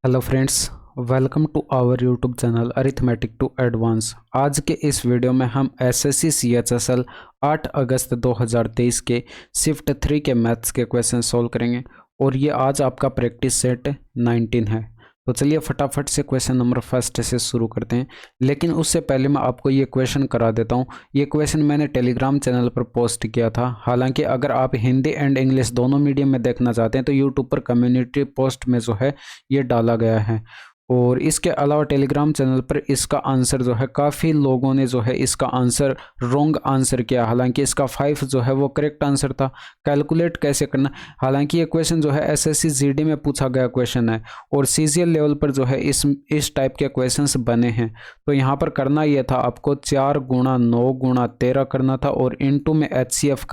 Hello friends, welcome to our YouTube channel arithmetic to advance. आज के इस video में हम एसएससी सीएचएसएल 8 अगस्त 2023 के शिफ्ट 3 के मैथ्स के क्वेश्चन सॉल्व करेंगे और ये आज आपका प्रैक्टिस सेट 19 है। तो चलिए फटाफट से क्वेश्चन नंबर फर्स्ट से शुरू करते हैं, लेकिन उससे पहले मैं आपको ये क्वेश्चन करा देता हूँ। ये क्वेश्चन मैंने टेलीग्राम चैनल पर पोस्ट किया था। हालांकि अगर आप हिंदी एंड इंग्लिश दोनों मीडियम में देखना चाहते हैं तो यूट्यूब पर कम्युनिटी पोस्ट में जो है ये डाला गया है। और इसके अलावा टेलीग्राम चैनल पर इसका आंसर जो है काफ़ी लोगों ने जो है इसका आंसर रॉन्ग आंसर किया। हालांकि इसका 5 जो है वो करेक्ट आंसर था। कैलकुलेट कैसे करना, हालांकि ये क्वेश्चन जो है एसएससी जीडी में पूछा गया क्वेश्चन है और सीजीएल लेवल पर जो है इस टाइप के क्वेश्चंस बने हैं। तो यहाँ पर करना ये था, आपको 4 गुणा 9 गुणा 13 करना था और इनटू में एचसीएफ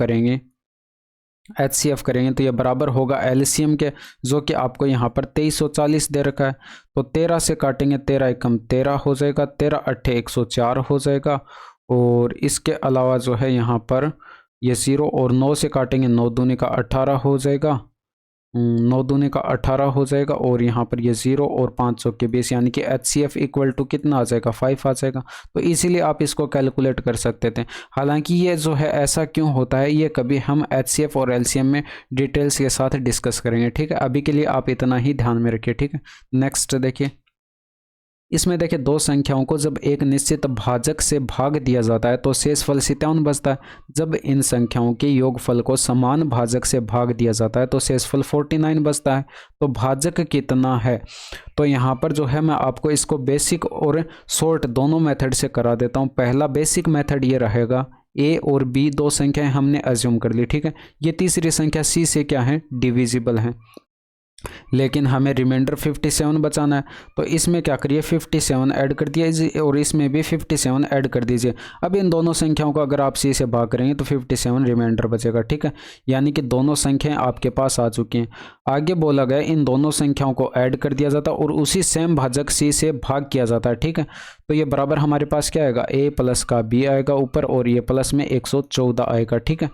करेंगे तो ये बराबर होगा एलसीएम के, जो कि आपको यहाँ पर 2340 दे रखा है। तो 13 से काटेंगे, 13 एकम 13 हो जाएगा, 13 अट्ठे 104 हो जाएगा। और इसके अलावा जो है यहाँ पर ये 0 और 9 से काटेंगे, 9 दूनी का 18 हो जाएगा, 9 दूनी का 18 हो जाएगा। और यहाँ पर ये 0 और 500 के 20, यानी कि एचसीएफ इक्वल टू कितना आ जाएगा, 5 आ जाएगा। तो इसीलिए आप इसको कैलकुलेट कर सकते थे। हालांकि ये जो है ऐसा क्यों होता है, ये कभी हम एचसीएफ और एलसीएम में डिटेल्स के साथ डिस्कस करेंगे, ठीक है। अभी के लिए आप इतना ही ध्यान में रखिए, ठीक है। नेक्स्ट देखिए, इसमें देखिए दो संख्याओं को जब एक निश्चित भाजक से भाग दिया जाता है तो शेषफल 57 बचता है। जब इन संख्याओं के योगफल को समान भाजक से भाग दिया जाता है तो शेषफल 49 बचता है। तो भाजक कितना है, तो यहाँ पर जो है मैं आपको इसको बेसिक और शॉर्ट दोनों मेथड से करा देता हूँ। पहला बेसिक मेथड ये रहेगा, ए और बी दो संख्याएं हमने अज्यूम कर ली, ठीक है। ये तीसरी संख्या सी से क्या है, डिविजिबल है, लेकिन हमें रिमाइंडर 57 बचाना है। तो इसमें क्या करिए, 57 ऐड कर दीजिए और इसमें भी 57 ऐड कर दीजिए। अब इन दोनों संख्याओं को अगर आप सी से भाग करेंगे तो 57 रिमाइंडर बचेगा, ठीक है। यानी कि दोनों संख्याएं आपके पास आ चुकी हैं। आगे बोला गया इन दोनों संख्याओं को ऐड कर दिया जाता और उसी सेम भाजक सी से भाग किया जाता है, ठीक है। तो ये बराबर हमारे पास क्या आएगा, ए प्लस का बी आएगा ऊपर और ये प्लस में 114 आएगा, ठीक है।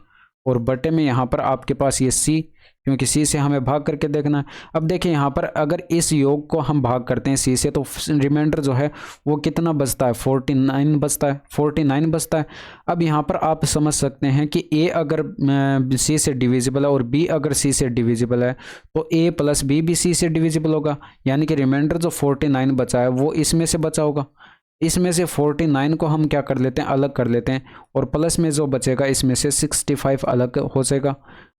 और बटे में यहाँ पर आपके पास ये सी, क्योंकि सी से हमें भाग करके देखना है। अब देखिए यहाँ पर अगर इस योग को हम भाग करते हैं सी से तो रिमाइंडर जो है वो कितना बचता है, 49 बचता है, 49 बचता है। अब यहाँ पर आप समझ सकते हैं कि ए अगर सी से डिविजिबल है और बी अगर सी से डिविजिबल है तो ए प्लस बी भी सी से डिविजिबल होगा, यानी कि रिमाइंडर जो 49 बचा है वो इसमें से बचा होगा। इसमें से 49 को हम क्या कर लेते हैं, अलग कर लेते हैं और प्लस में जो बचेगा इसमें से 65 अलग हो जाएगा।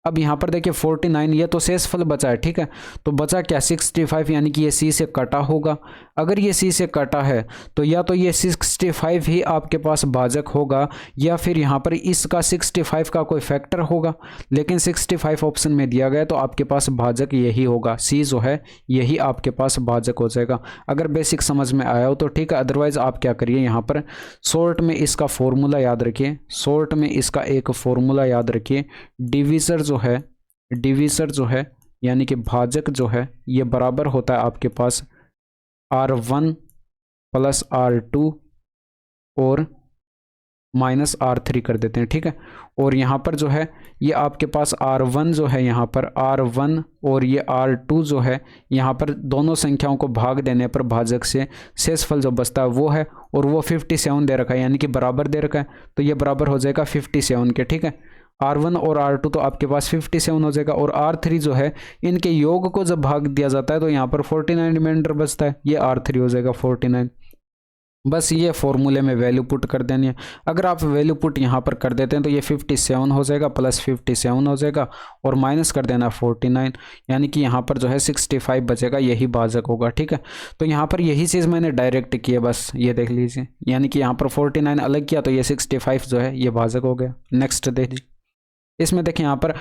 अब यहाँ पर देखिए 49 ये तो शेषफल बचा है, ठीक है। तो बचा क्या, 65, यानी कि ये सी से कटा होगा। अगर ये सी से कटा है तो या तो ये 65 ही आपके पास भाजक होगा या फिर यहाँ पर इसका 65 का कोई फैक्टर होगा, लेकिन 65 ऑप्शन में दिया गया तो आपके पास भाजक यही होगा, सी जो है यही आपके पास भाजक हो जाएगा। अगर बेसिक समझ में आया हो तो ठीक है, अदरवाइज आप क्या करिए, यहाँ पर शॉर्ट में इसका फॉर्मूला याद रखिए, शॉर्ट में इसका एक फॉर्मूला याद रखिए। डिविजर जो है यानी कि भाजक जो है ये बराबर होता है आपके पास R1 प्लस R2 और माइनस R3 कर देते हैं, ठीक है। और यहाँ पर जो है ये आपके पास R1 जो है, यहाँ पर R1 और ये R2 जो है, यहाँ पर दोनों संख्याओं को भाग देने पर भाजक से शेषफल जो बचता है वो है और वो 57 दे रखा है, यानी कि बराबर दे रखा है। तो ये बराबर हो जाएगा 57 के, ठीक है। R1 और R2 तो आपके पास 57 हो जाएगा और R3 जो है इनके योग को जब भाग दिया जाता है तो यहाँ पर 49 रिमाइंडर बचता है, ये R3 हो जाएगा 49। बस ये फॉर्मूले में वैल्यू पुट कर देनी है। अगर आप वैल्यू पुट यहाँ पर कर देते हैं तो ये 57 हो जाएगा, प्लस 57 हो जाएगा और माइनस कर देना 49, यानी कि यहाँ पर जो है 65 बचेगा, यही भाजक होगा, ठीक है। तो यहाँ पर यही चीज़ मैंने डायरेक्ट की है, बस ये देख लीजिए, यानी कि यहाँ पर 49 अलग किया तो ये 65 जो है ये भाजक हो गया। नेक्स्ट देखिए, इसमें देखें यहाँ पर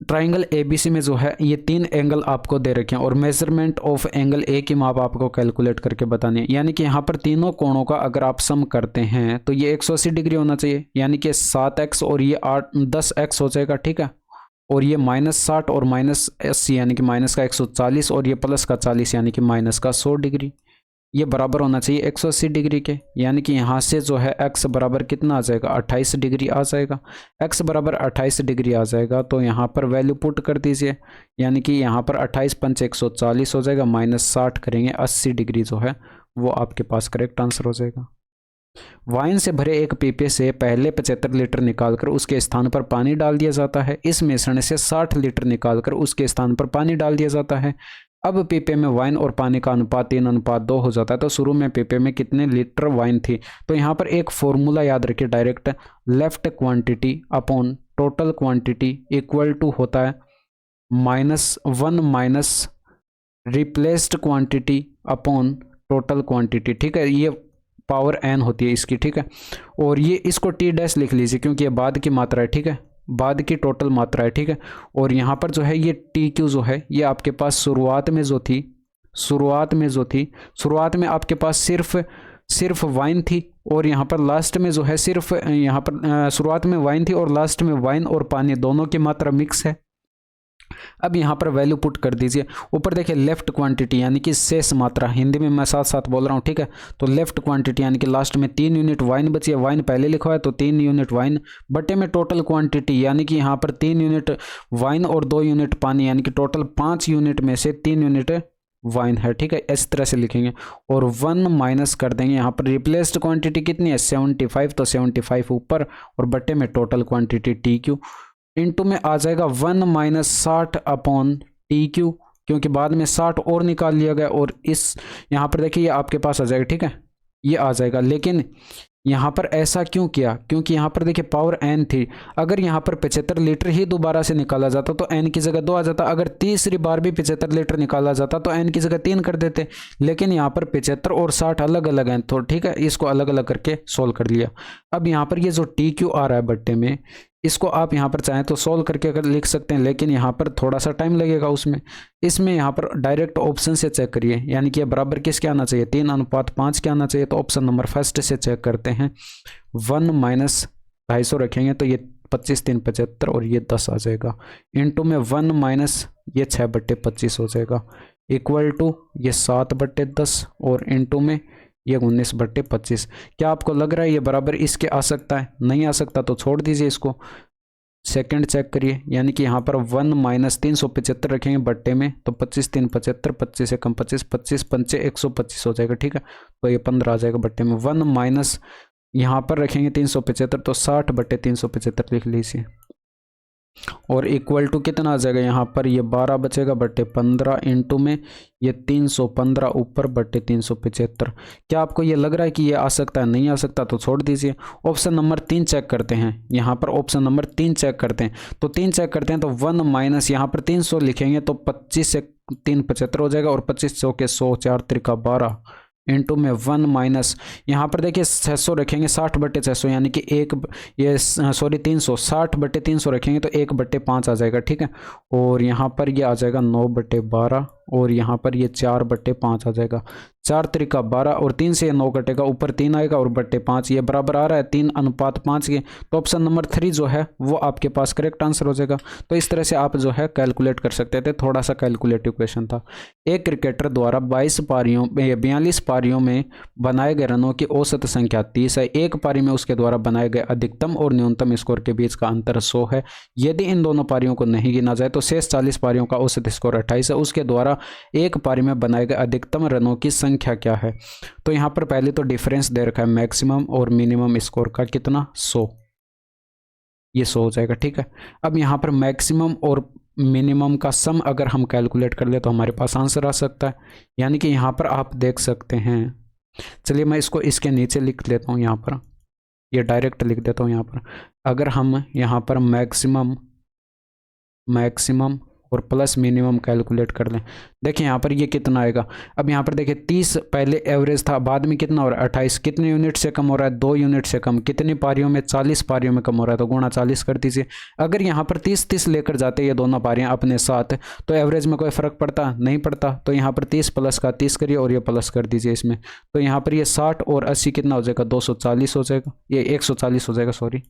ट्राइंगल एबीसी में जो है ये 3 एंगल आपको दे रखे हैं और मेजरमेंट ऑफ एंगल ए की माप आपको कैलकुलेट करके बतानी है। यानी कि यहाँ पर तीनों कोणों का अगर आप सम करते हैं तो ये 180 डिग्री होना चाहिए, यानी कि 7x और ये 10x हो जाएगा, ठीक है। और ये -60 और -80 यानी कि माइनस का 140 और ये प्लस का 40 यानी कि माइनस का 100 डिग्री। ये बराबर होना चाहिए 180 डिग्री के, यानी कि यहाँ से जो है x बराबर कितना आ जाएगा 28 डिग्री आ जाएगा। x बराबर 28 डिग्री आ जाएगा तो यहाँ पर वैल्यू पुट कर दीजिए, यानी कि यहाँ पर 28 पंच 140 हो जाएगा, -60 करेंगे 80 डिग्री जो है वो आपके पास करेक्ट आंसर हो जाएगा। वाइन से भरे एक पीपे से पहले 75 लीटर निकालकर उसके स्थान पर पानी डाल दिया जाता है। इस मिश्रण से 60 लीटर निकालकर उसके स्थान पर पानी डाल दिया जाता है। अब पीपे में वाइन और पानी का अनुपात 3:2 हो जाता है। तो शुरू में पीपे में कितने लीटर वाइन थी, तो यहाँ पर एक फॉर्मूला याद रखिए direct, left quantity upon total quantity equal to होता है -1 minus replaced quantity upon total quantity. ठीक है, ये पावर n होती है इसकी। ठीक है, और ये इसको t डैश लिख लीजिए क्योंकि ये बाद की मात्रा है। ठीक है, बाद की टोटल मात्रा है। ठीक है, और यहाँ पर जो है ये TQ जो है ये आपके पास शुरुआत में आपके पास सिर्फ वाइन थी, और यहाँ पर लास्ट में जो है सिर्फ यहाँ पर शुरुआत में वाइन थी और लास्ट में वाइन और पानी दोनों की मात्रा मिक्स है। अब यहाँ पर वैल्यू पुट कर दीजिए। ऊपर देखिए लेफ्ट क्वांटिटी यानी कि शेष मात्रा, हिंदी में मैं साथ साथ बोल रहा हूँ। ठीक है, तो लेफ्ट क्वांटिटी यानी कि लास्ट में 3 यूनिट वाइन बची है, वाइन पहले लिखा है तो 3 यूनिट वाइन बटे में टोटल क्वांटिटी यानी कि यहाँ पर 3 यूनिट वाइन और 2 यूनिट पानी, यानी कि टोटल 5 यूनिट में से 3 यूनिट वाइन है। ठीक है, इस तरह से लिखेंगे और 1 माइनस कर देंगे। यहाँ पर रिप्लेस्ड क्वांटिटी कितनी है 75, तो 75 ऊपर और बटे में टोटल क्वांटिटी TQ इनटू में आ जाएगा 1 माइनस 60 अपॉन TQ, क्योंकि बाद में 60 और निकाल लिया गया, और इस यहाँ पर देखिए ये आपके पास आ जाएगा। ठीक है, ये आ जाएगा, लेकिन यहाँ पर ऐसा क्यों किया, क्योंकि यहाँ पर देखिए पावर n थी। अगर यहाँ पर 75 लीटर ही दोबारा से निकाला जाता तो n की जगह 2 आ जाता। अगर तीसरी बार भी 75 लीटर निकाला जाता तो n की जगह 3 कर देते, लेकिन यहाँ पर 75 और 60 अलग अलग हैं तो ठीक है इसको अलग अलग करके सोल्व कर लिया। अब यहाँ पर ये जो TQ आ रहा है बट्टे में, इसको आप यहाँ पर चाहें तो सोल्व करके अगर लिख सकते हैं, लेकिन यहाँ पर थोड़ा सा टाइम लगेगा उसमें। इसमें यहाँ पर डायरेक्ट ऑप्शन से चेक करिए, यानी कि बराबर किसके आना चाहिए 3:5 के आना चाहिए। तो ऑप्शन नंबर फर्स्ट से चेक करते हैं, 1 माइनस 250 रखेंगे तो ये 25 3 75 और ये 10 आ जाएगा, इनटू में 1 माइनस ये 6/25 हो जाएगा, इक्वल टू ये 7/10 और इनटू में ये 19/25। क्या आपको लग रहा है ये बराबर इसके आ सकता है? नहीं आ सकता तो छोड़ दीजिए इसको। सेकंड चेक करिए, यानी कि यहाँ पर 1 माइनस 375 रखेंगे बट्टे में तो 25 3 75, 25 से कम 25, 25 पंचे 125 हो जाएगा। ठीक है, तो ये 15 आ जाएगा बट्टे में। 1 माइनस यहाँ पर रखेंगे 375 तो 60/375 लिख लीजिए, और इक्वल टू कितना आ जाएगा यहाँ पर ये 12 बचेगा बट्टे 15, इंटू में ये 315 ऊपर बट्टे 375। क्या आपको ये लग रहा है कि ये आ सकता है? नहीं आ सकता तो छोड़ दीजिए। ऑप्शन नंबर 3 चेक करते हैं, यहाँ पर ऑप्शन नंबर 3 चेक करते हैं तो 3 चेक करते हैं तो 1 माइनस यहाँ पर 300 लिखेंगे तो 25 से 3 75 हो जाएगा, और 25 के 100 4 त्रिका 12 इंटू में 1 माइनस यहाँ पर देखिए 600 रखेंगे 60/600 यानी कि एक ये सॉरी 300 60/300 रखेंगे तो 1/5 आ जाएगा। ठीक है, और यहाँ पर ये आ जाएगा 9/12 और यहाँ पर ये 4/5 आ जाएगा। 4 त्रिका 12 और 3 से 9 कटेगा, ऊपर 3 आएगा और बट्टे 5, ये बराबर आ रहा है 3:5 के। तो ऑप्शन नंबर 3 जो है वो आपके पास करेक्ट आंसर हो जाएगा। तो इस तरह से आप जो है कैलकुलेट कर सकते थे, थोड़ा सा कैलकुलेटिव क्वेश्चन था। एक क्रिकेटर द्वारा 42 पारियों में बनाए गए रनों की औसत संख्या 30 है। एक पारी में उसके द्वारा बनाए गए अधिकतम और न्यूनतम स्कोर के बीच का अंतर 100 है। यदि इन दोनों पारियों को नहीं गिना जाए तो शेष 40 पारियों का औसत स्कोर 28 है। उसके द्वारा एक पारी में बनाए गए अधिकतम रनों की संख्या क्या है? तो यहां पर पहले तो डिफरेंस दे रखा है मैक्सिमम और मिनिमम स्कोर का, कितना 100, ये 100 हो जाएगा। ठीक है, अब यहां पर मैक्सिमम और मिनिमम का सम अगर हम कैलकुलेट कर ले तो हमारे पास आंसर आ सकता है, यानी कि यहां पर आप देख सकते हैं। चलिए मैं इसको इसके नीचे लिख लेता हूं, यहां पर ये डायरेक्ट लिख देता हूं। यहां पर अगर हम यहां पर मैक्सिमम और प्लस मिनिमम कैलकुलेट कर लें, देखिए यहाँ पर ये कितना आएगा। अब यहाँ पर देखिए 30 पहले एवरेज था, बाद में कितना हो रहा है 28, कितने यूनिट से कम हो रहा है 2 यूनिट से कम, कितनी पारियों में 40 पारियों में कम हो रहा है, तो गुणा 40 कर दीजिए। अगर यहाँ पर 30-30 लेकर जाते ये दोनों पारियाँ अपने साथ तो एवरेज में कोई फ़र्क पड़ता नहीं पड़ता। तो यहाँ पर 30 प्लस का 30 करिए और ये प्लस कर दीजिए इसमें, तो यहाँ पर ये 60 और 80 कितना हो जाएगा 240 हो जाएगा, ये 140 हो जाएगा, सॉरी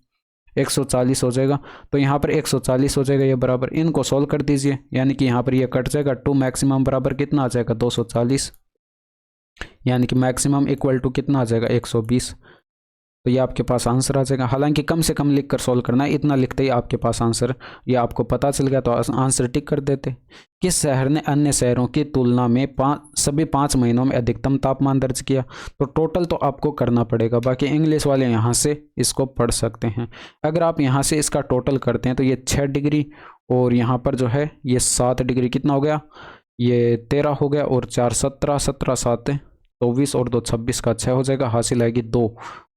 140 हो जाएगा। तो यहाँ पर 140 हो जाएगा, ये बराबर इनको सोल्व कर दीजिए, यानी कि यहाँ पर ये कट जाएगा 2 मैक्सिमम बराबर कितना आ जाएगा 240। यानी कि मैक्सिमम इक्वल टू कितना आ जाएगा 120। तो ये आपके पास आंसर आ जाएगा। हालांकि कम से कम लिख कर सॉल्व करना है, इतना लिखते ही आपके पास आंसर ये आपको पता चल गया तो आंसर टिक कर देते। किस शहर ने अन्य शहरों की तुलना में सभी 5 महीनों में अधिकतम तापमान दर्ज किया? तो टोटल तो आपको करना पड़ेगा, बाकी इंग्लिश वाले यहाँ से इसको पढ़ सकते हैं। अगर आप यहाँ से इसका टोटल करते हैं तो ये 6 डिग्री और यहाँ पर जो है ये 7 डिग्री, कितना हो गया, ये 13 हो गया, और 4 17, 17 7 24 और 2 26 का 6 हो जाएगा, हासिल आएगी 2,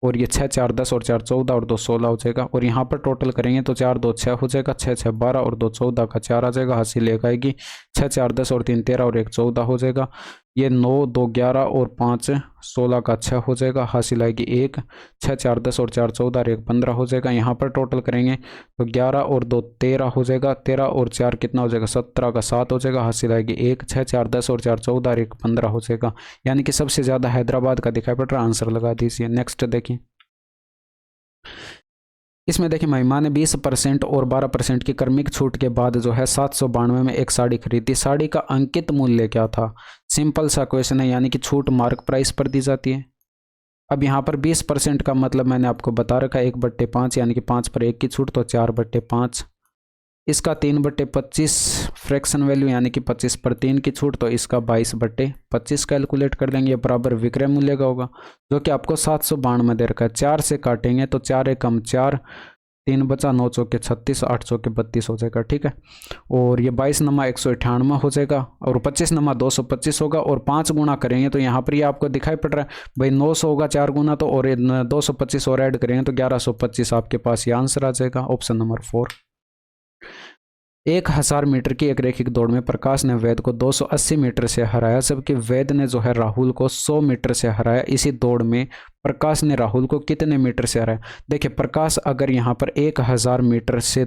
और ये 6 4 10 और 4 14 और 2 16 हो जाएगा। और यहाँ पर टोटल करेंगे तो 4 2 6 हो जाएगा, 6 6 12 और 2 14 का 4 आ जाएगा, हासिल 1 आएगी, 6 4 10 और 3 13 और 1 14 हो जाएगा। ये 9 2 11 और 5 16 का 6 हो जाएगा, हासिल आएगी 1, 6 4 10 और 4 14 और 1 15 हो जाएगा। यहाँ पर टोटल करेंगे तो 11 और 2 13 हो जाएगा, 13 और 4 कितना हो जाएगा, 17 का 7 हो जाएगा, हासिल आएगी 1, 6 4 10 और 4 14 और 1 15 हो जाएगा। यानी कि सबसे ज़्यादा हैदराबाद का दिखाई पड़ रहा है, आंसर लगा दीजिए। नेक्स्ट देखिए, इसमें देखिए महिमा ने 20% और 12% की क्रमिक छूट के बाद जो है 792 में एक साड़ी खरीदी। साड़ी का अंकित मूल्य क्या था? सिंपल सा क्वेश्चन है, यानी कि छूट मार्क प्राइस पर दी जाती है। अब यहाँ पर 20% का मतलब मैंने आपको बता रखा है 1/5, यानी कि 5 पर 1 की छूट तो 4/5। इसका 3/25 फ्रैक्शन वैल्यू यानी कि 25 पर 3 की छूट तो इसका 22/25 कैलकुलेट कर लेंगे, बराबर विक्रय मूल्य का होगा जो कि आपको 792 दे रखा है। 4 से काटेंगे तो 4 एकम 4, 3 बचा, 9 चौके 36, 8 चौके 32 हो जाएगा, ठीक है। और ये 22 नमा 198 हो जाएगा, और 25 नमा 225 होगा, और 5 गुना करेंगे तो यहाँ पर ये आपको दिखाई पड़ रहा है भाई 900 होगा 4 गुना तो, और 225 और ऐड करेंगे तो 1125 आपके पास ये आंसर आ जाएगा, ऑप्शन नंबर 4। 1000 मीटर की एक रैखिक दौड़ में प्रकाश ने वैद को 280 मीटर से हराया, जबकि वैद ने जो है राहुल को 100 मीटर से हराया। इसी दौड़ में प्रकाश ने राहुल को कितने मीटर से हराया? देखिए प्रकाश अगर यहाँ पर 1000 मीटर से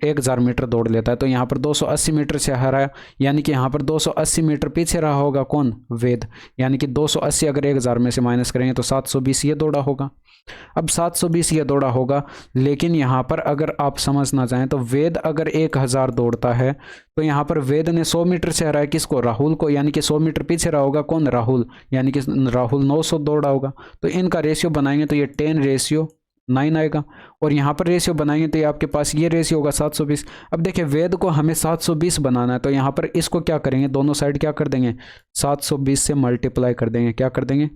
1000 मीटर दौड़ लेता है तो यहाँ पर 280 मीटर से हराया, यानी कि यहाँ पर 280 मीटर पीछे रहा होगा कौन? वेद। यानी कि 280 अगर 1000 में से माइनस करेंगे तो 720 ये दौड़ा होगा। अब 720 ये दौड़ा होगा, लेकिन यहाँ पर अगर आप समझना चाहें तो वेद अगर 1000 दौड़ता है तो यहाँ पर वेद ने 100 मीटर से हराया किसको? राहुल को, यानी कि 100 मीटर पीछे रहा होगा कौन? राहुल। यानी कि राहुल 900 दौड़ा होगा, तो इनका रेशियो बनाएंगे तो ये 10:9 आएगा, और यहाँ पर रेशियो बनाएंगे तो ये आपके पास ये रेशियो होगा 720। अब देखिए वेद को हमें 720 बनाना है तो यहाँ पर इसको क्या करेंगे, दोनों साइड क्या कर देंगे, 720 से मल्टीप्लाई कर देंगे, क्या कर देंगे,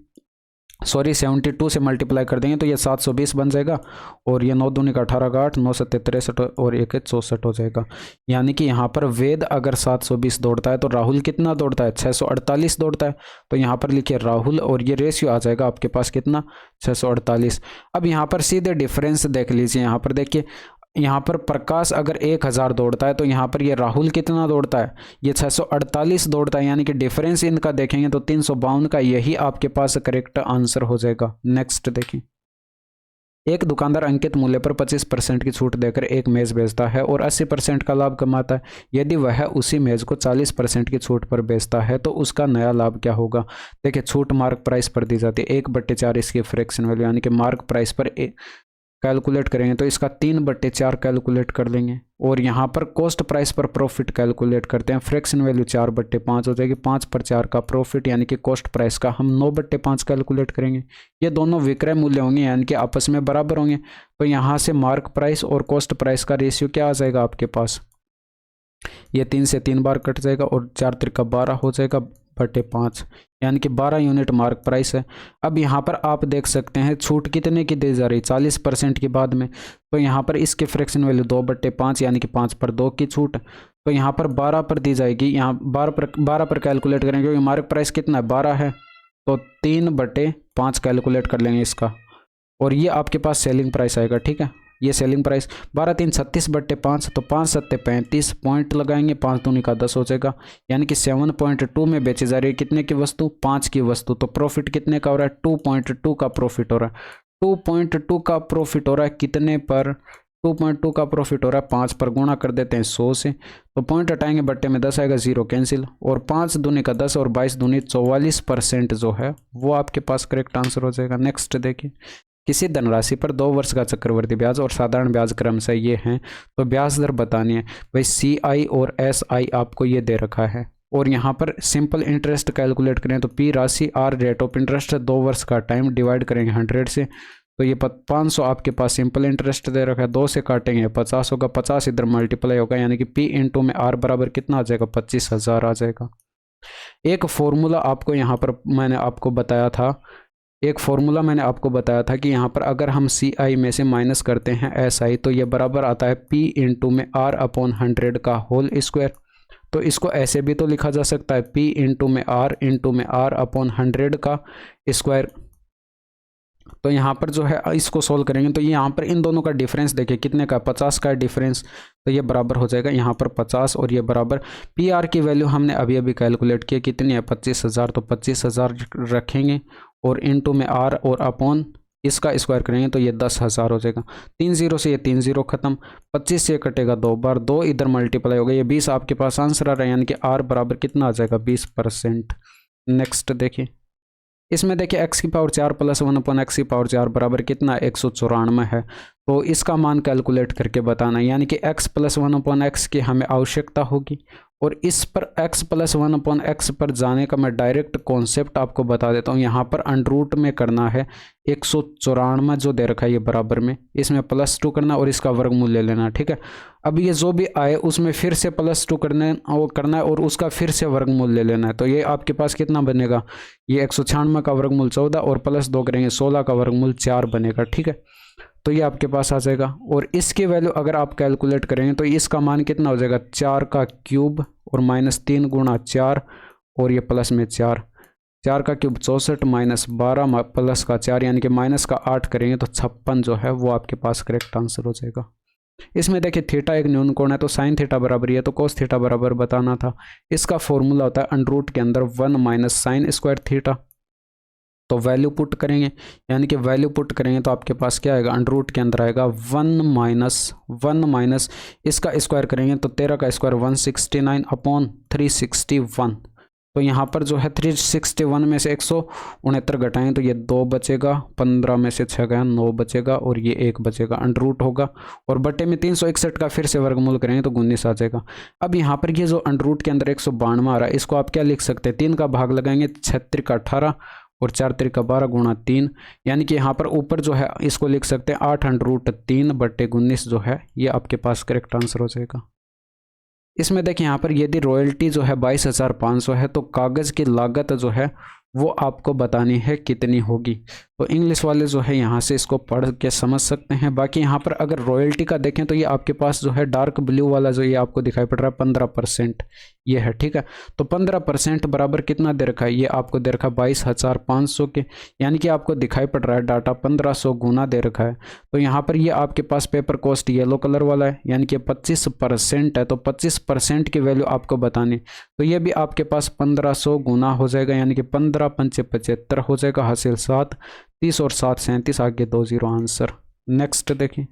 सॉरी 72 से मल्टीप्लाई कर देंगे तो ये 720 बन जाएगा, और ये 9 दूनी का 18 का 8, 9 7 63 और 1 64 हो जाएगा। यानी कि यहाँ पर वेद अगर 720 दौड़ता है तो राहुल कितना दौड़ता है? 648 दौड़ता है। तो यहाँ पर लिखिए राहुल, और ये रेशियो आ जाएगा आपके पास कितना? 648। अब यहाँ पर सीधे डिफरेंस देख लीजिए, यहाँ पर देखिए, यहाँ पर प्रकाश अगर 1000 दौड़ता है तो यहाँ पर ये राहुल कितना दौड़ता है? ये 648 दौड़ता है, यानी कि डिफरेंस इनका देखेंगे तो 352 का, यही आपके पास करेक्ट आंसर हो जाएगा। नेक्स्ट देखिए, एक दुकानदार अंकित मूल्य पर 25% की छूट देकर एक मेज बेचता है और 80% का लाभ कमाता है। यदि वह उसी मेज को 40% की छूट पर बेचता है तो उसका नया लाभ क्या होगा? देखिए छूट मार्क प्राइस पर दी जाती है, 1/4 इसकी फ्रैक्शन वैल्यू, यानी कि मार्क प्राइस पर कैलकुलेट करेंगे तो इसका 3/4 कैलकुलेट कर लेंगे, और यहाँ पर कॉस्ट प्राइस पर प्रॉफिट कैलकुलेट करते हैं, फ्रैक्शन वैल्यू 4/5 हो जाएगी, 5 पर 4 का प्रॉफिट, यानी कि कॉस्ट प्राइस का हम 9/5 कैलकुलेट करेंगे। ये दोनों विक्रय मूल्य होंगे यानी कि आपस में बराबर होंगे, तो यहाँ से मार्क प्राइस और कॉस्ट प्राइस का रेशियो क्या आ जाएगा आपके पास? ये 3 से 3 बार कट जाएगा, और 4 त्रिका 12 हो जाएगा बटे 5, यानी कि 12 यूनिट मार्क प्राइस है। अब यहाँ पर आप देख सकते हैं छूट कितने की दी जा रही? 40% की बाद में, तो यहाँ पर इसके फ्रैक्शन वैल्यू 2/5, यानी कि 5 पर 2 की छूट, तो यहाँ पर 12 पर दी जाएगी। यहाँ 12 पर कैलकुलेट करेंगे क्योंकि मार्क प्राइस कितना है? 12 है, तो 3/5 कैलकुलेट कर लेंगे इसका, और ये आपके पास सेलिंग प्राइस आएगा, ठीक है। ये सेलिंग प्राइस 12 3 36/5, तो 5 7 35 पॉइंट लगाएंगे, 5 दूनी का 10 हो जाएगा, यानी कि 7.2 में बेची जा रही है कितने की वस्तु? 5 की वस्तु। तो प्रॉफिट कितने का हो रहा है? 2.2 का प्रॉफिट हो रहा है। 2.2 का प्रॉफिट हो रहा है कितने पर? 2.2 का प्रॉफिट हो रहा है 5 पर, गुणा कर देते हैं 100 से, तो पॉइंट हटाएंगे बट्टे में 10 आएगा, 0 कैंसिल, और 5 दूनी का 10 और 22 दूनी 44% जो है वो आपके पास करेक्ट आंसर हो जाएगा। नेक्स्ट देखिए, किसी धनराशि पर 2 वर्ष का चक्रवर्ती ब्याज और साधारण ब्याज क्रमशः ये हैं, तो ब्याज दर बतानी है। भाई CI और SI आपको ये दे रखा है, और यहाँ पर सिंपल इंटरेस्ट कैलकुलेट करें तो पी राशि, आर रेट ऑफ इंटरेस्ट, 2 वर्ष का टाइम, डिवाइड करेंगे 100 से, तो ये 500 आपके पास सिंपल इंटरेस्ट दे रखा है, 2 से काटेंगे 50 होगा, 50 इधर मल्टीप्लाई होगा, यानी कि पी इंटू में आर बराबर कितना आ जाएगा, 25,000 आ जाएगा। एक फॉर्मूला आपको यहाँ पर मैंने आपको बताया था, कि यहाँ पर अगर हम सी आई में से माइनस करते हैं एस आई, तो ये बराबर आता है पी इंटू में आर अपॉन 100 का होल स्क्वायर। तो इसको ऐसे भी तो लिखा जा सकता है P इंटू में आर अपॉन 100 का स्क्वायर। तो यहाँ पर जो है इसको सोल्व करेंगे तो ये यहाँ पर इन दोनों का डिफरेंस देखिए कितने का, 50 का डिफरेंस, तो ये बराबर हो जाएगा यहाँ पर 50 और ये बराबर PR की वैल्यू हमने अभी अभी कैलकुलेट किया कितनी है, 25,000, तो 25,000 रखेंगे और इंटू में R और अपॉन इसका स्क्वायर करेंगे तो ये 10,000 हो जाएगा। 3 0 से ये 3 0 खत्म, 25 से कटेगा 2 बार, 2 इधर मल्टीप्लाई हो गया, ये 20 आपके पास आंसर आ रहा है, यानी कि R बराबर कितना आ जाएगा, 20%। नेक्स्ट देखिए, इसमें देखिए x की पावर 4 प्लस 1 अपॉन x की पावर 4 बराबर कितना, 194 है। तो इसका मान कैलकुलेट करके बताना, यानी कि x प्लस 1 अपॉन एक्स की हमें आवश्यकता होगी, और इस पर x प्लस 1 अपॉन एक्स पर जाने का मैं डायरेक्ट कॉन्सेप्ट आपको बता देता हूँ। यहाँ पर अंडरूट में करना है 194 जो दे रखा है ये बराबर में, इसमें +2 करना और इसका वर्गमूल ले लेना, ठीक है। अब ये जो भी आए उसमें फिर से +2 करना है और उसका फिर से वर्गमूल ले लेना है। तो ये आपके पास कितना बनेगा, ये 196 का वर्गमूल 14 और +2 करेंगे 16 का वर्गमूल 4 बनेगा, ठीक है। तो ये आपके पास आ जाएगा, और इसकी वैल्यू अगर आप कैलकुलेट करेंगे तो इसका मान कितना हो जाएगा, 4 का क्यूब और -3 गुणा 4 और ये प्लस में 4, 4 का क्यूब 64 -12 प्लस का 4 यानी कि माइनस का 8 करेंगे तो 56 जो है वो आपके पास करेक्ट आंसर हो जाएगा। इसमें देखिए थीटा एक न्यून कोण है तो साइन थीटा बराबर है तो कोस थीटा बराबर बताना था। इसका फॉर्मूला होता है अंडरूट के अंदर 1 माइनस साइन स्क्वायर थीटा। तो वैल्यू पुट करेंगे, यानी कि वैल्यू पुट करेंगे तो आपके पास क्या आएगा, अंडरूट के अंदर आएगा 1 माइनस इसका स्क्वायर करेंगे तो 13 का स्क्वायर 169 अपॉन 361। तो यहाँ पर जो है 361 में से 169 घटाएं तो ये 2 बचेगा, 15 में से 6 गया 9 बचेगा और ये 1 बचेगा, अंडरूट होगा और बटे में 361 का फिर से वर्गमूल करेंगे तो 19 आ जाएगा। अब यहाँ पर ये जो अंडरूट के अंदर 192 आ रहा है इसको आप क्या लिख सकते हैं, 3 का भाग लगाएंगे 36 का 18 और 4 3 का 12 गुणा 3, यानी कि यहाँ पर ऊपर जो है इसको लिख सकते हैं 8√3 बटे 19 जो है ये आपके पास करेक्ट आंसर हो जाएगा। इसमें देखिए यहाँ पर यदि रॉयल्टी जो है 22,500 है तो कागज़ की लागत जो है वो आपको बतानी है कितनी होगी। तो इंग्लिश वाले जो है यहाँ से इसको पढ़ के समझ सकते हैं। बाकी यहाँ पर अगर रॉयल्टी का देखें तो ये आपके पास जो है डार्क ब्लू वाला जो ये आपको दिखाई पड़ रहा है 15% ये है, ठीक है। तो 15% बराबर कितना दे रखा है, ये आपको दे रखा है 22,500 के, यानी कि आपको दिखाई पड़ रहा है डाटा 1500 गुना दे रखा है। तो यहाँ पर ये आपके पास पेपर कॉस्ट येलो कलर वाला है, यानी कि 25% है, तो 25% की वैल्यू आपको बतानी, तो ये भी आपके पास 1500 गुना हो जाएगा, यानी कि 15 पंचे 75 हो जाएगा, हासिल 7, 30 और 7 37, आगे 2 0 आंसर। नेक्स्ट देखिए,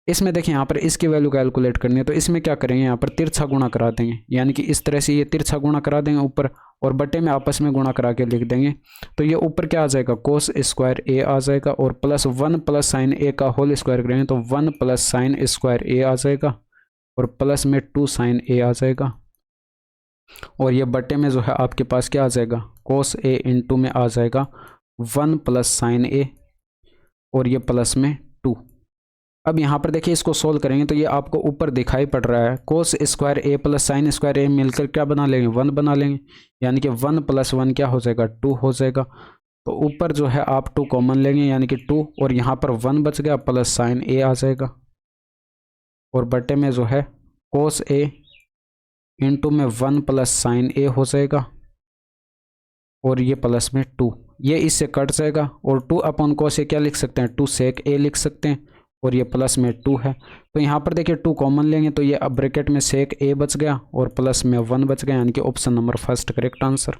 इसमें देखिए यहाँ पर इसकी वैल्यू कैलकुलेट करनी है तो इसमें क्या करेंगे, यहाँ पर तिरछा गुणा करा देंगे, यानी कि इस तरह से ये तिरछा गुणा करा देंगे ऊपर और बटे में आपस में गुणा करा के लिख देंगे। तो ये ऊपर क्या आ जाएगा, कोस स्क्वायर ए आ जाएगा और +1 प्लस साइन ए का होल स्क्वायर करेंगे तो 1 प्लस साइन स्क्वायर ए आ जाएगा और प्लस में 2 साइन ए आ जाएगा और ये बटे में जो है आपके पास क्या आ जाएगा, कोस ए इंटू में आ जाएगा 1 प्लस साइन ए और ये प्लस में 2। अब यहाँ पर देखिए इसको सोल्व करेंगे तो ये आपको ऊपर दिखाई पड़ रहा है कोस स्क्वायर ए प्लस साइन स्क्वायर ए मिलकर क्या बना लेंगे, 1 बना लेंगे, यानी कि 1 + 1 क्या हो जाएगा, 2 हो जाएगा। तो ऊपर जो है आप 2 कॉमन लेंगे यानी कि 2 और यहाँ पर 1 बच गया प्लस साइन ए आ जाएगा और बटे में जो है कोस ए इंटू में 1 प्लस साइन ए हो जाएगा और ये प्लस में 2, ये इससे कट जाएगा और 2 अपॉन कोस ए क्या लिख सकते हैं, 2 सेक ए लिख सकते हैं और ये प्लस में 2 है। तो यहाँ पर देखिए 2 कॉमन लेंगे तो ये अब ब्रैकेट में सेक ए बच गया और प्लस में 1 बच गया, यानी कि option number first correct answer.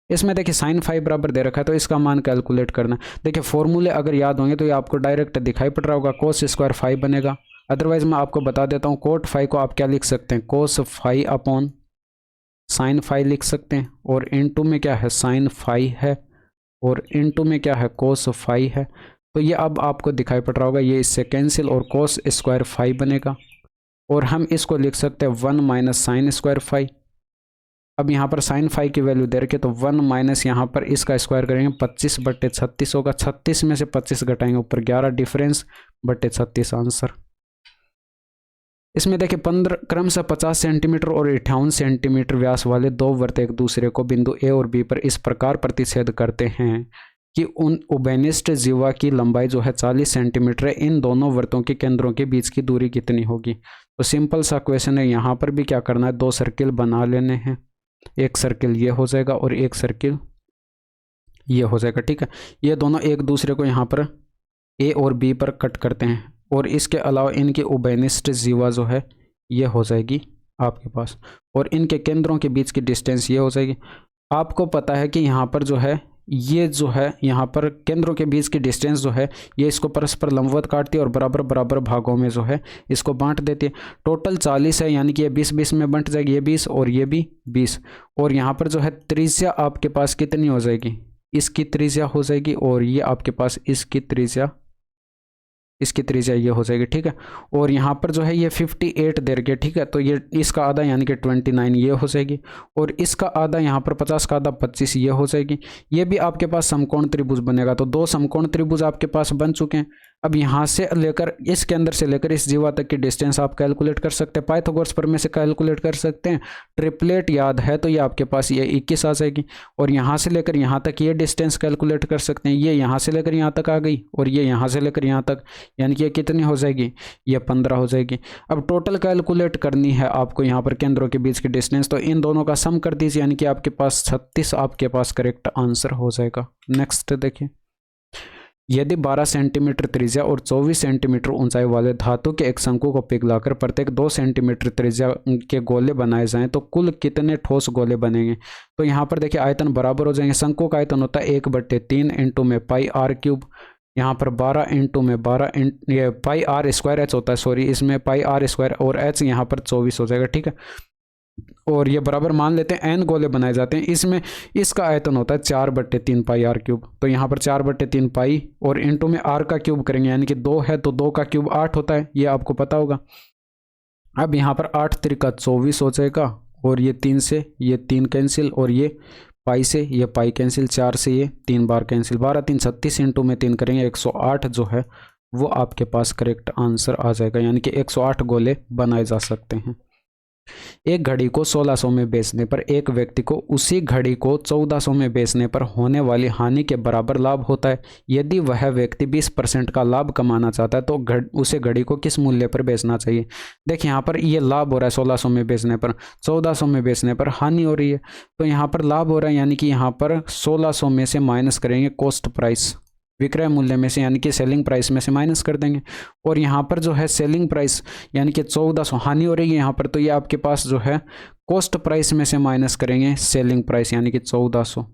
इसमें देखिए साइन 5 बराबर दे रखा है तो इसका मान कैलकुलेट करना। देखिए फॉर्मूले अगर याद होंगे तो ये आपको डायरेक्ट दिखाई पड़ रहा होगा, कोस स्क्वायर 5 बनेगा। अदरवाइज मैं आपको बता देता हूँ कोट 5 को आप क्या लिख सकते हैं, कोस 5 अपॉन साइन 5 लिख सकते हैं और इनटू में क्या है साइन 5 है और इनटू में क्या है कोस 5 है। तो ये अब आपको दिखाई पड़ रहा होगा, ये इससे कैंसिल और कोस स्क्वायर 5 बनेगा और हम इसको लिख सकते हैं 1 माइनस साइन स्क्वायर फाई। अब यहाँ पर साइन फाई की वैल्यू दे रखे तो 1 माइनस यहाँ पर इसका स्क्वायर करेंगे 25/36 होगा। 36 में से 25 घटाएंगे ऊपर 11 डिफरेंस बटे 36 आंसर। इसमें देखिए 15 क्रमशः 50 सेंटीमीटर और 58 सेंटीमीटर व्यास वाले दो वृत्त एक दूसरे को बिंदु ए और बी पर इस प्रकार प्रतिच्छेद करते हैं कि उन उभयनिष्ठ जीवा की लंबाई जो है 40 सेंटीमीटर है। इन दोनों वृत्तों के केंद्रों के बीच की दूरी कितनी होगी? तो सिंपल सा क्वेश्चन है। यहाँ पर भी क्या करना है, 2 सर्किल बना लेने हैं। एक सर्किल ये हो जाएगा और एक सर्किल ये हो जाएगा। ठीक है, ये दोनों एक दूसरे को यहाँ पर ए और बी पर कट करते हैं और इसके अलावा इनकी उभयनिष्ठ जीवा जो है ये हो जाएगी आपके पास, और इनके केंद्रों के बीच की डिस्टेंस ये हो जाएगी। आपको पता है कि यहाँ पर जो है ये जो है यहाँ पर केंद्रों के बीच की डिस्टेंस जो है ये इसको परस्पर लंबवत काटती है और बराबर बराबर भागों में जो है इसको बांट देती है। टोटल 40 है, यानी कि ये 20-20 में बंट जाएगी, ये 20 और ये भी 20। और यहाँ पर जो है त्रिज्या आपके पास कितनी हो जाएगी, इसकी त्रिज्या हो जाएगी, और ये आपके पास इसकी त्रिज्या ये हो जाएगी। ठीक है, और यहाँ पर जो है ये 58 दे रखे। ठीक है, तो ये इसका आधा यानी कि 29 ये हो जाएगी, और इसका आधा यहाँ पर 50 का आधा 25 ये हो जाएगी। ये भी आपके पास समकोण त्रिभुज बनेगा। तो 2 समकोण त्रिभुज आपके पास बन चुके हैं। अब यहाँ से लेकर इसके अंदर से लेकर इस जीवा तक की डिस्टेंस आप कैलकुलेट कर सकते हैं, पाइथागोरस प्रमेय से कैलकुलेट कर सकते हैं। ट्रिपलेट याद है तो ये आपके पास ये 21 आ जाएगी, और यहाँ से लेकर यहाँ तक ये डिस्टेंस कैलकुलेट कर सकते हैं। ये यहाँ से लेकर यहाँ तक आ गई, और ये यहाँ से लेकर यहाँ तक, यानी कि ये कितनी हो जाएगी, ये 15 हो जाएगी। अब टोटल कैलकुलेट करनी है आपको यहाँ पर केंद्रों के बीच की डिस्टेंस, तो इन दोनों का सम कर दीजिए, यानी कि आपके पास 36 आपके पास करेक्ट आंसर हो जाएगा। नेक्स्ट देखिए, यदि 12 सेंटीमीटर त्रिज्या और 24 सेंटीमीटर ऊंचाई वाले धातु के एक शंकु को पिघलाकर प्रत्येक 2 सेंटीमीटर त्रिज्या के गोले बनाए जाएं तो कुल कितने ठोस गोले बनेंगे? तो यहाँ पर देखिए आयतन बराबर हो जाएंगे। शंकु का आयतन होता है 1/3 इंटू में पाई आर क्यूब, यहाँ पर 12 इंटू में 12 ये पाई आर स्क्वायर एच होता है, सॉरी इसमें पाई आर स्क्वायर, और एच यहाँ पर 24 हो जाएगा। ठीक है, और ये बराबर मान लेते हैं एन गोले बनाए जाते हैं। इसमें इसका आयतन होता है 4/3 पाई आर क्यूब, तो यहाँ पर 4/3 पाई और इंटू में आर का क्यूब करेंगे, यानी कि 2 है तो 2 का क्यूब 8 होता है, ये आपको पता होगा। अब यहाँ पर 8 त्रिका 24 हो जाएगा, और ये 3 से ये 3 कैंसिल, और ये पाई से ये पाई कैंसिल, 4 से ये 3 बार कैंसिल, 12×3 36 इंटू में 3 करेंगे 108 जो है वो आपके पास करेक्ट आंसर आ जाएगा, यानी कि 108 गोले बनाए जा सकते हैं। एक घड़ी को 1600 में बेचने पर एक व्यक्ति को उसी घड़ी को 1400 में बेचने पर होने वाली हानि के बराबर लाभ होता है। यदि वह व्यक्ति 20% का लाभ कमाना चाहता है तो उसे घड़ी को किस मूल्य पर बेचना चाहिए? देखिए यहाँ पर ये लाभ हो रहा है 1600 में बेचने पर, 1400 में बेचने पर हानि हो रही है। तो यहाँ पर लाभ हो रहा है, यानी कि यहाँ पर 1600 में से माइनस करेंगे कॉस्ट प्राइस, विक्रय मूल्य में से, यानी कि सेलिंग प्राइस में से माइनस कर देंगे। और यहाँ पर जो है सेलिंग प्राइस यानी कि 1400 हानि हो रही है यहाँ पर, तो ये आपके पास जो है कॉस्ट प्राइस में से माइनस करेंगे सेलिंग प्राइस, यानी कि 1400।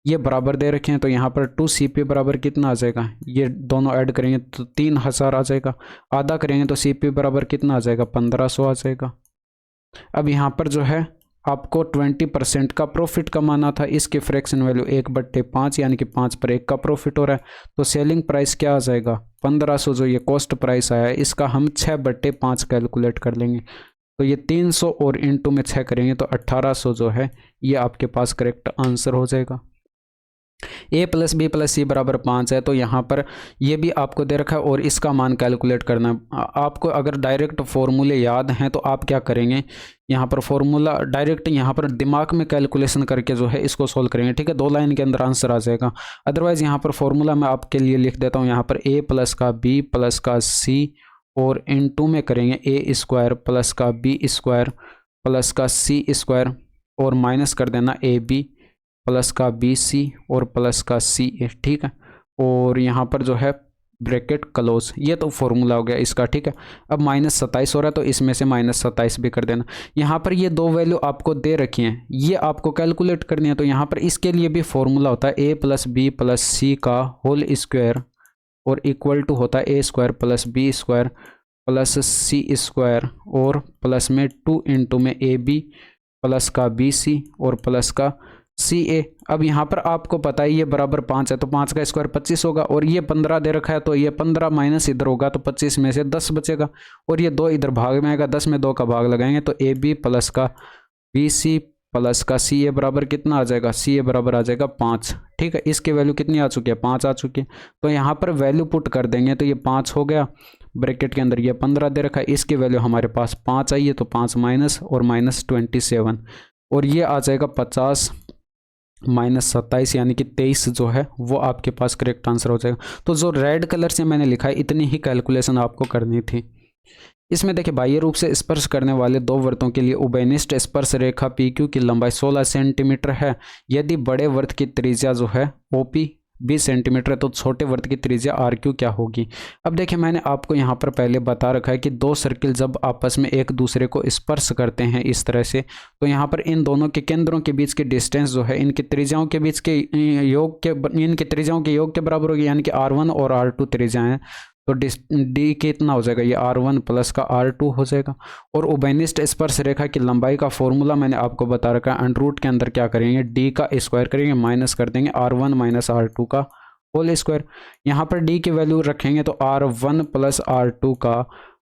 ये बराबर दे रखे हैं, तो यहाँ पर 2CP बराबर कितना आ जाएगा, ये दोनों ऐड करेंगे तो 3000 आ जाएगा। आधा करेंगे तो CP बराबर कितना आ जाएगा, 1500 आ जाएगा। अब यहाँ पर जो है आपको 20% का प्रॉफिट कमाना था, इसकी फ्रैक्शन वैल्यू 1/5 यानी कि 5 पर 1 का प्रॉफिट हो रहा है। तो सेलिंग प्राइस क्या आ जाएगा, 1500, जो ये कॉस्ट प्राइस आया है इसका हम 6/5 कैलकुलेट कर लेंगे। तो ये 300 और इंटू में 6 करेंगे तो 1800 जो है ये आपके पास करेक्ट आंसर हो जाएगा। a + b + c बराबर 5 है, तो यहाँ पर ये भी आपको दे रखा है और इसका मान कैलकुलेट करना है आपको। अगर डायरेक्ट फॉर्मूले याद हैं तो आप क्या करेंगे, यहाँ पर फॉर्मूला डायरेक्ट यहाँ पर दिमाग में कैलकुलेशन करके जो है इसको सोल्व करेंगे। ठीक है, 2 लाइन के अंदर आंसर आ जाएगा। अदरवाइज यहाँ पर फॉर्मूला मैं आपके लिए लिख देता हूँ, यहाँ पर a + का b + का c और इंटू में करेंगे a² + का b² + का c² और माइनस कर देना ab + का BC और + का CA। ठीक है, और यहाँ पर जो है ब्रैकेट क्लोज, ये तो फॉर्मूला हो गया इसका। ठीक है, अब -27 हो रहा है तो इसमें से -27 भी कर देना। यहाँ पर ये 2 वैल्यू आपको दे रखी हैं, ये आपको कैलकुलेट करनी है। तो यहाँ पर इसके लिए भी फॉर्मूला होता है a + b + c का होल स्क्वायर और इक्वल टू होता है a² + b² + c² और प्लस में 2 इंटू में ab + का BC और + का CA। अब यहाँ पर आपको पता है ये बराबर 5 है, तो 5 का स्क्वायर 25 होगा, और ये 15 दे रखा है, तो ये 15 माइनस इधर होगा, तो 25 में से 10 बचेगा, और ये 2 इधर भाग में आएगा, 10 में 2 का भाग लगाएंगे तो AB प्लस का BC प्लस का CA बराबर कितना आ जाएगा, CA बराबर आ जाएगा 5। ठीक है, इसकी वैल्यू कितनी आ चुकी है, 5 आ चुकी है। तो यहाँ पर वैल्यू पुट कर देंगे तो ये 5 हो गया, ब्रैकेट के अंदर ये 15 दे रखा है, इसकी वैल्यू हमारे पास 5 आई है, तो 5 माइनस और माइनस 27, और ये आ जाएगा 50 माइनस 27 यानी कि 23 जो है वो आपके पास करेक्ट आंसर हो जाएगा। तो जो रेड कलर से मैंने लिखा है इतनी ही कैलकुलेशन आपको करनी थी। इसमें देखिए बाह्य रूप से स्पर्श करने वाले दो वृत्तों के लिए उभयनिष्ठ स्पर्श रेखा PQ की लंबाई 16 सेंटीमीटर है। यदि बड़े वृत्त की त्रिज्या जो है OP 20 सेंटीमीटर है तो छोटे वृत्त की त्रिज्या RQ क्या होगी। अब देखिए मैंने आपको यहाँ पर पहले बता रखा है कि दो सर्किल जब आपस में एक दूसरे को स्पर्श करते हैं इस तरह से, तो यहाँ पर इन दोनों के केंद्रों के बीच की डिस्टेंस जो है इनकी त्रिज्याओं के बीच के योग के इनकी त्रिज्याओं के योग के बराबर होगी, यानी कि R1 और R2 त्रिज्याएं हैं, तो D कितना हो जाएगा, ये R1 प्लस का R2 हो जाएगा। और उभयनिष्ठ स्पर्श रेखा की लंबाई का फॉर्मूला मैंने आपको बता रखा है, अंडर के अंदर क्या करेंगे, D का स्क्वायर करेंगे, माइनस कर देंगे R1 माइनस R2 का होल स्क्वायर। यहाँ पर D की वैल्यू रखेंगे तो R1 प्लस R2 का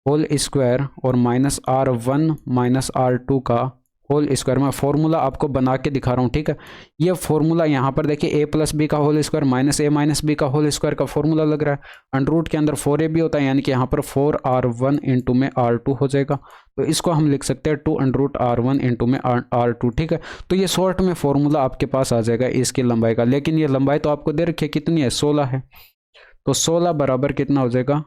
होल स्क्वायर और माइनस R1 माइनस R2 का होल स्क्वायर। मैं फॉर्मूला आपको बना के दिखा रहा हूँ, ठीक है। ये फॉर्मूला यहाँ पर देखिए A प्लस बी का whole square minus A minus B का होल स्क्वायर का फॉर्मूला लग रहा है। अंडर के अंदर 4AB होता है, यानी कि यहाँ पर 4R1 इंटू में R2 हो जाएगा, तो इसको हम लिख सकते हैं 2 अंडर रूट R1 इंटू में R2, ठीक है। तो ये शॉर्ट में फॉर्मूला आपके पास आ जाएगा इसकी लंबाई का, लेकिन ये लंबाई तो आपको दे रखी है कितनी है, 16 है, तो 16 बराबर कितना हो जाएगा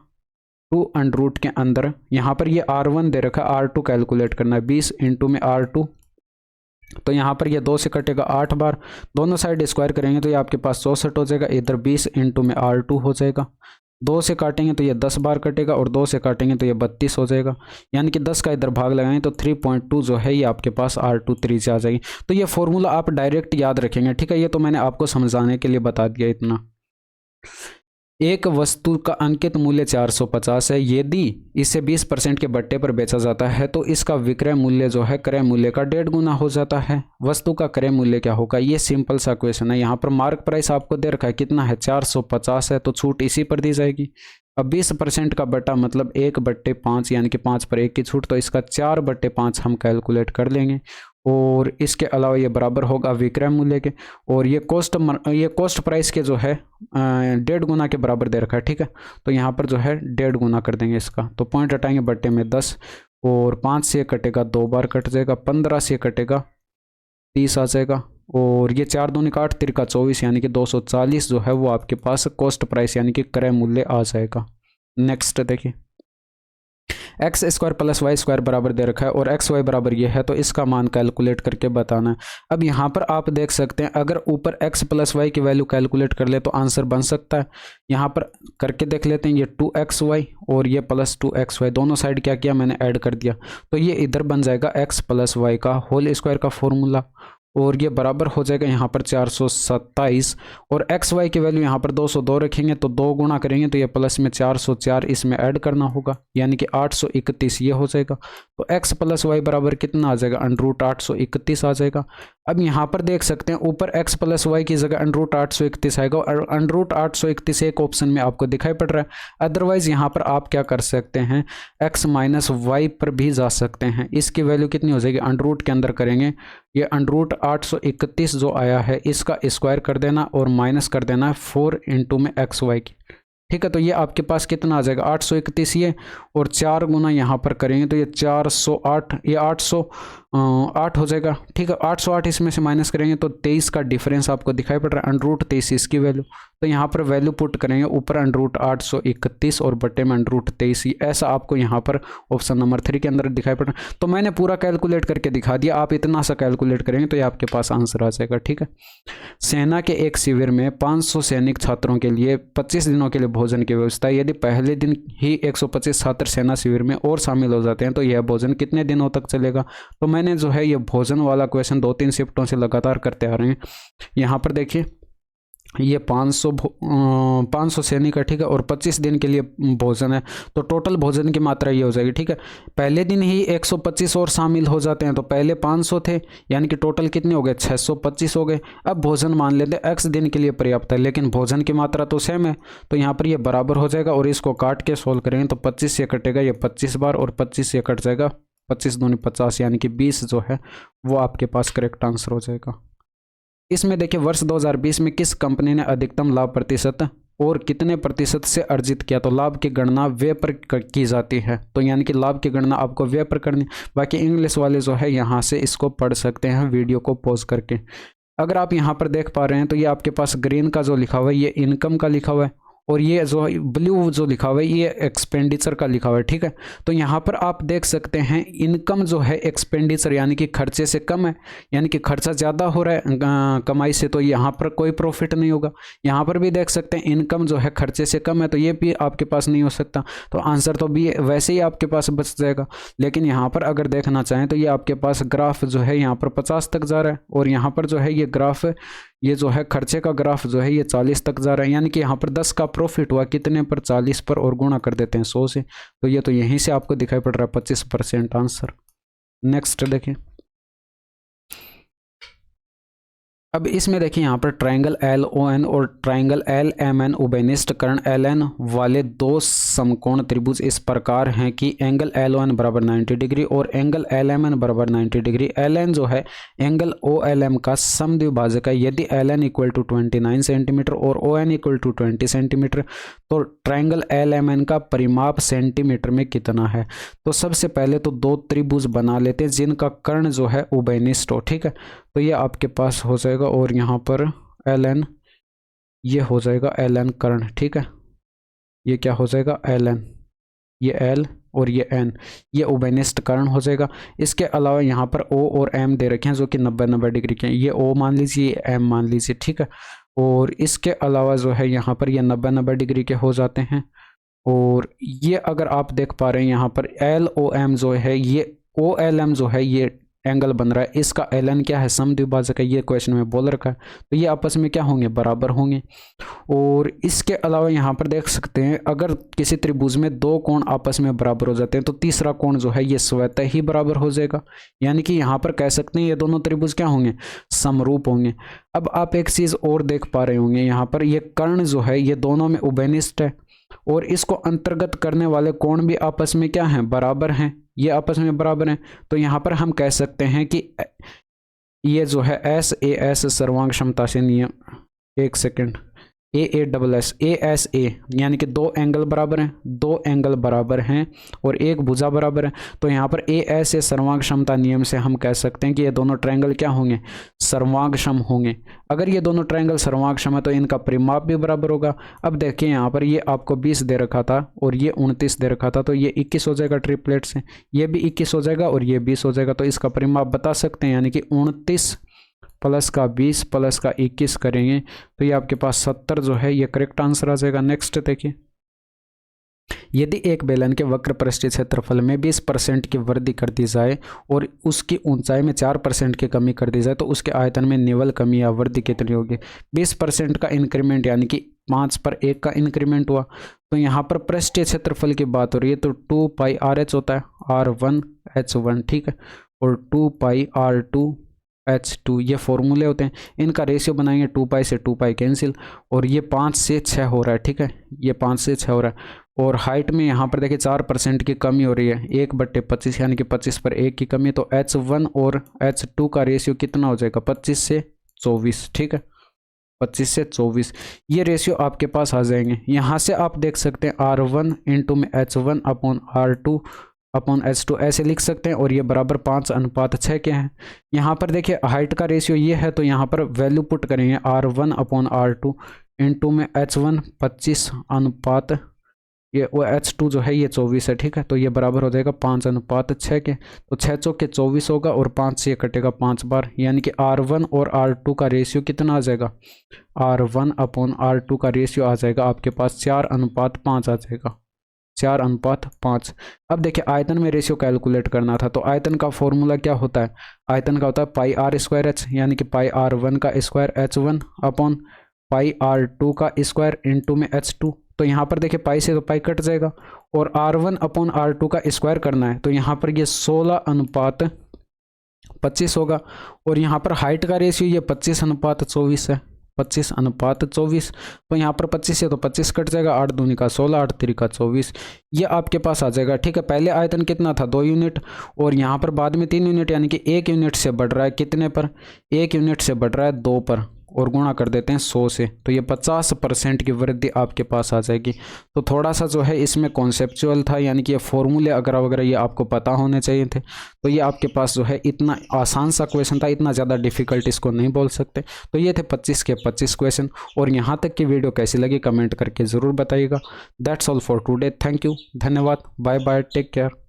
2 अंडर रूट के अंदर, यहाँ पर ये R1 दे रखा है, R2 कैलकुलेट करना है, 20 इंटू में R2, तो यहाँ पर ये 2 से कटेगा 8 बार, दोनों साइड स्क्वायर करेंगे तो ये आपके पास 64 हो जाएगा, इधर 20 इंटू में R2 हो जाएगा, 2 से काटेंगे तो ये 10 बार कटेगा और 2 से काटेंगे तो ये 32 हो जाएगा, यानी कि 10 का इधर भाग लगाएंगे तो 3.2 जो है ये आपके पास R2 त्रिज्या आ जाएगी। तो ये फॉर्मूला आप डायरेक्ट याद रखेंगे, ठीक है। ये तो मैंने आपको समझाने के लिए बता दिया इतना। एक वस्तु का अंकित मूल्य 450 है, यदि इसे 20% के बट्टे पर बेचा जाता है तो इसका विक्रय मूल्य जो है क्रय मूल्य का 1.5 गुना हो जाता है। वस्तु का क्रय मूल्य क्या होगा, ये सिंपल सा क्वेश्चन है। यहाँ पर मार्क प्राइस आपको दे रखा है कितना है, 450 है, तो छूट इसी पर दी जाएगी। अब 20% का बट्टा मतलब 1/5 यानी कि 5 पर 1 की छूट, तो इसका 4/5 हम कैलकुलेट कर लेंगे, और इसके अलावा ये बराबर होगा विक्रय मूल्य के, और ये कॉस्ट प्राइस के जो है 1.5 गुना के बराबर दे रखा है, ठीक है। तो यहाँ पर जो है 1.5 गुना कर देंगे इसका, तो पॉइंट हटाएंगे बट्टे में 10, और 5 से कटेगा 2 बार कट जाएगा, 15 से कटेगा 30 आ जाएगा, और ये 4 दूनी का 8 तिरका 24 यानी कि 240 जो है वो आपके पास कॉस्ट प्राइस यानी कि क्रय मूल्य आ जाएगा। नेक्स्ट देखिए, X square plus Y square बराबर दे रखा है और एक्स वाई बराबर ये है, तो इसका मान कैलकुलेट करके बताना है। अब यहाँ पर आप देख सकते हैं अगर ऊपर एक्स प्लस वाई की वैल्यू कैलकुलेट कर ले तो आंसर बन सकता है। यहाँ पर करके देख लेते हैं, ये 2xy और ये प्लस 2xy दोनों साइड क्या किया मैंने ऐड कर दिया, तो ये इधर बन जाएगा एक्स प्लस वाई का होल स्क्वायर का फॉर्मूला, और ये बराबर हो जाएगा यहाँ पर 427, और एक्स वाई की वैल्यू यहाँ पर 202 रखेंगे तो 2 गुना करेंगे तो ये प्लस में 404 इसमें ऐड करना होगा, यानी कि 831 ये हो जाएगा। तो एक्स प्लस वाई बराबर कितना आ जाएगा, अंडर रूट 831 आ जाएगा। अब यहाँ पर देख सकते हैं ऊपर एक्स प्लस वाई की जगह अंडर रूट 831 आएगा, और अंडर रूट 831 एक ऑप्शन में आपको दिखाई पड़ रहा है। अदरवाइज यहाँ पर आप क्या कर सकते हैं, एक्स माइनस वाई पर भी जा सकते हैं। इसकी वैल्यू कितनी हो जाएगी, अंडर रूट के अंदर करेंगे, ये अंडर रूट 831 जो आया है इसका स्क्वायर कर देना और माइनस कर देना है 4 इंटू में एक्स वाई की, ठीक है। तो ये आपके पास कितना आ जाएगा 831 ये, और 4 गुना यहाँ पर करेंगे तो ये 408, ये 808 हो जाएगा, ठीक है। 808 इसमें से माइनस करेंगे तो 23 का डिफरेंस आपको दिखाई पड़ रहा है, अंडर रूट 23 इसकी वैल्यू, तो यहाँ पर वैल्यू पुट करेंगे ऊपर अंडर रूट 831 और बट्टे में अंडर रूट 23, ऐसा आपको यहाँ पर ऑप्शन नंबर 3 के अंदर दिखाई पड़ रहा है। तो मैंने पूरा कैलकुलेट करके दिखा दिया, आप इतना सा कैलकुलेट करेंगे तो ये आपके पास आंसर आ जाएगा, ठीक है। सेना के एक शिविर में 500 सैनिक छात्रों के लिए 25 दिनों के लिए भोजन की व्यवस्था, यदि पहले दिन ही 125 छात्र सेना शिविर में और शामिल हो जाते हैं तो यह भोजन कितने दिनों तक चलेगा। तो मैंने जो है ये भोजन वाला क्वेश्चन 2-3 शिफ्टों से लगातार करते आ रहे हैं। यहाँ पर देखिए ये 500 सैनिक है, ठीक है, और 25 दिन के लिए भोजन है, तो टोटल भोजन की मात्रा ये हो जाएगी, ठीक है। पहले दिन ही 125 और शामिल हो जाते हैं, तो पहले 500 थे, यानी कि टोटल कितने हो गए, 625 हो गए। अब भोजन मान लेते हैं x दिन के लिए पर्याप्त है, लेकिन भोजन की मात्रा तो सेम है, तो यहाँ पर ये बराबर हो जाएगा, और इसको काट के सोल्व करेंगे तो 25 से कटेगा ये 25 बार, और 25 से कट जाएगा 25 दूनी 50, यानी कि 20 जो है वो आपके पास करेक्ट आंसर हो जाएगा। इसमें देखिए वर्ष 2020 में किस कंपनी ने अधिकतम लाभ प्रतिशत और कितने प्रतिशत से अर्जित किया, तो लाभ की गणना व्यय पर की जाती है, तो यानी कि लाभ की गणना आपको व्यय पर करनी। बाकी इंग्लिश वाले जो है यहाँ से इसको पढ़ सकते हैं वीडियो को पॉज करके। अगर आप यहाँ पर देख पा रहे हैं तो ये आपके पास ग्रीन का जो लिखा हुआ है ये इनकम का लिखा हुआ है, और ये जो ब्लू जो लिखा हुआ है ये एक्सपेंडिचर का लिखा हुआ है, ठीक है। तो यहाँ पर आप देख सकते हैं इनकम जो है एक्सपेंडिचर यानी कि खर्चे से कम है, यानी कि खर्चा ज़्यादा हो रहा है कमाई से, तो यहाँ पर कोई प्रॉफिट नहीं होगा। यहाँ पर भी देख सकते हैं इनकम जो है खर्चे से कम है, तो ये भी आपके पास नहीं हो सकता, तो आंसर तो भी वैसे ही आपके पास बच जाएगा। लेकिन यहाँ पर अगर देखना चाहें तो ये आपके पास ग्राफ जो है यहाँ पर 50 तक जा रहा है, और यहाँ पर जो है ये ग्राफ ये जो है खर्चे का ग्राफ जो है ये 40 तक जा रहा है, यानी कि यहाँ पर 10 का प्रॉफिट हुआ कितने पर, 40 पर, और गुणा कर देते हैं 100 से, तो ये तो यहीं से आपको दिखाई पड़ रहा है 25% आंसर। नेक्स्ट देखिए, अब इसमें देखिए यहाँ पर ट्रायंगल LON और ट्रायंगल LMN उभयनिष्ठ कर्ण LN वाले दो समकोण त्रिभुज इस प्रकार हैं कि एंगल LON बराबर 90 डिग्री और एंगल LMN बराबर 90 डिग्री। LN जो है एंगल OLM का समद्विभाजक है। यदि LN इक्वल टू 29 सेंटीमीटर और ON इक्वल टू 20 सेंटीमीटर, तो ट्रायंगल LMN का परिमाप सेंटीमीटर में कितना है। तो सबसे पहले तो दो त्रिभुज बना लेते हैं जिनका कर्ण जो है उभयनिष्ठ हो, ठीक है। तो ये आपके पास हो जाएगा, और यहाँ पर LN ये हो जाएगा LN कर्ण, ठीक है। ये क्या हो जाएगा LN, ये L और ये N, ये उभयनिष्ठ कर्ण हो जाएगा। इसके अलावा यहाँ पर O और M दे रखे हैं जो कि 90-90 डिग्री के हैं, ये O मान लीजिए, ये M मान लीजिए, ठीक है। और इसके अलावा जो है यहाँ पर ये 90-90 डिग्री के हो जाते हैं। और ये अगर आप देख पा रहे हैं यहाँ पर LOM जो है ये OLM जो है ये एंगल बन रहा है, इसका LN क्या है, समद्विभाजक है, ये क्वेश्चन में बोल रखा है, तो ये आपस में क्या होंगे, बराबर होंगे। और इसके अलावा यहाँ पर देख सकते हैं अगर किसी त्रिभुज में दो कोण आपस में बराबर हो जाते हैं तो तीसरा कोण जो है ये स्वतः ही बराबर हो जाएगा, यानी कि यहाँ पर कह सकते हैं ये दोनों त्रिभुज क्या होंगे, समरूप होंगे। अब आप एक चीज और देख पा रहे होंगे, यहाँ पर ये कर्ण जो है ये दोनों में उभयनिष्ठ है, और इसको अंतर्गत करने वाले कोण भी आपस में क्या हैं, बराबर हैं, ये आपस में बराबर हैं। तो यहाँ पर हम कह सकते हैं कि ये जो है SAS सर्वांग क्षमता से नियम, एक सेकेंड, ASA यानी कि दो एंगल बराबर हैं, दो एंगल बराबर हैं और एक भुजा बराबर है। तो यहाँ पर ASA सर्वांग क्षमता नियम से हम कह सकते हैं कि ये दोनों ट्रायंगल क्या होंगे, सर्वांगक्षम होंगे। अगर ये दोनों ट्रायंगल सर्वांगक्षम है तो इनका परिमाप भी बराबर होगा। अब देखिए यहाँ पर ये आपको 20 दे रखा था और ये 29 दे रखा था, तो ये 21 हो जाएगा ट्रिपलेट से, ये भी 21 हो जाएगा और ये 20 हो जाएगा। तो इसका परिमाप बता सकते हैं, यानी कि 29 प्लस का 20 प्लस का 21 करेंगे तो ये आपके पास 70 जो है ये करेक्ट आंसर आ जाएगा। नेक्स्ट देखिए, यदि एक बेलन के वक्र पृष्ठीय क्षेत्रफल में 20% की वृद्धि कर दी जाए और उसकी ऊंचाई में 4% की कमी कर दी जाए तो उसके आयतन में निवल कमी या वृद्धि कितनी होगी। 20% का इंक्रीमेंट यानी कि 5 पर 1 का इंक्रीमेंट हुआ, तो यहाँ पर पृष्ठीय क्षेत्रफल की बात हो रही है तो 2 पाई RH होता है, R1H1, ठीक है, और 2 पाई R2H2 ये फॉर्मूले होते हैं। इनका रेशियो बनाएंगे 2 पाई से 2 पाई कैंसिल, और ये 5 से 6 हो रहा है, ठीक है, ये 5 से 6 हो रहा है। और हाइट में यहाँ पर देखिए 4% की कमी हो रही है, 1/25 यानी कि 25 पर 1 की कमी, तो H1 और H2 का रेशियो कितना हो जाएगा, 25 से 24, ठीक है, 25 से 24 ये रेशियो आपके पास आ जाएंगे। यहाँ से आप देख सकते हैं R1 इंटू में H1 upon R2 upon H2 ऐसे लिख सकते हैं, और ये बराबर 5:6 के हैं। यहाँ पर देखिए हाइट का रेशियो ये है, तो यहाँ पर वैल्यू पुट करेंगे R1 अपॉन R2 इंटू में H1 25 ये वो H2 जो है ये 24 है, ठीक है, तो ये बराबर हो जाएगा 5:6 के, तो 6 चौके 24 होगा और 5 से कटेगा 5 बार, यानी कि R1 और R2 का रेशियो कितना आ जाएगा, R1 अपॉन R2 का रेशियो आ जाएगा आपके पास 4:5 आ जाएगा, 4:5। अब देखिए आयतन में रेशियो कैलकुलेट करना था, तो आयतन का फॉर्मूला क्या होता है, आयतन का होता है पाई R² H, यानी कि पाई R1 का स्क्वायर H1 अपॉन πr2 का स्क्वायर इंटू में h2। तो यहाँ पर देखिए पाई से तो पाई कट जाएगा, और r1/r2 का स्क्वायर करना है, तो यहाँ पर ये 16:25 होगा। और यहाँ पर हाइट का रेशियो ये 25:24 है, 25:24। तो यहाँ पर 25 है तो 25 कट जाएगा, 8 दूनी का 16, 8 3 का 24, ये आपके पास आ जाएगा। ठीक है, पहले आयतन कितना था 2 यूनिट, और यहाँ पर बाद में 3 यूनिट, यानी कि 1 यूनिट से बढ़ रहा है कितने पर, 1 यूनिट से बढ़ रहा है 2 पर, और गुणा कर देते हैं 100 से, तो ये 50% की वृद्धि आपके पास आ जाएगी। तो थोड़ा सा जो है इसमें कॉन्सेप्चुअल था, यानी कि ये फॉर्मूले वगैरह ये आपको पता होने चाहिए थे। तो ये आपके पास जो है इतना आसान सा क्वेश्चन था, इतना ज़्यादा डिफिकल्ट इसको नहीं बोल सकते। तो ये थे 25 के 25 क्वेश्चन। और यहाँ तक की वीडियो कैसी लगी कमेंट करके ज़रूर बताइएगा। That's all for today, thank you, धन्यवाद, बाय बाय, टेक केयर।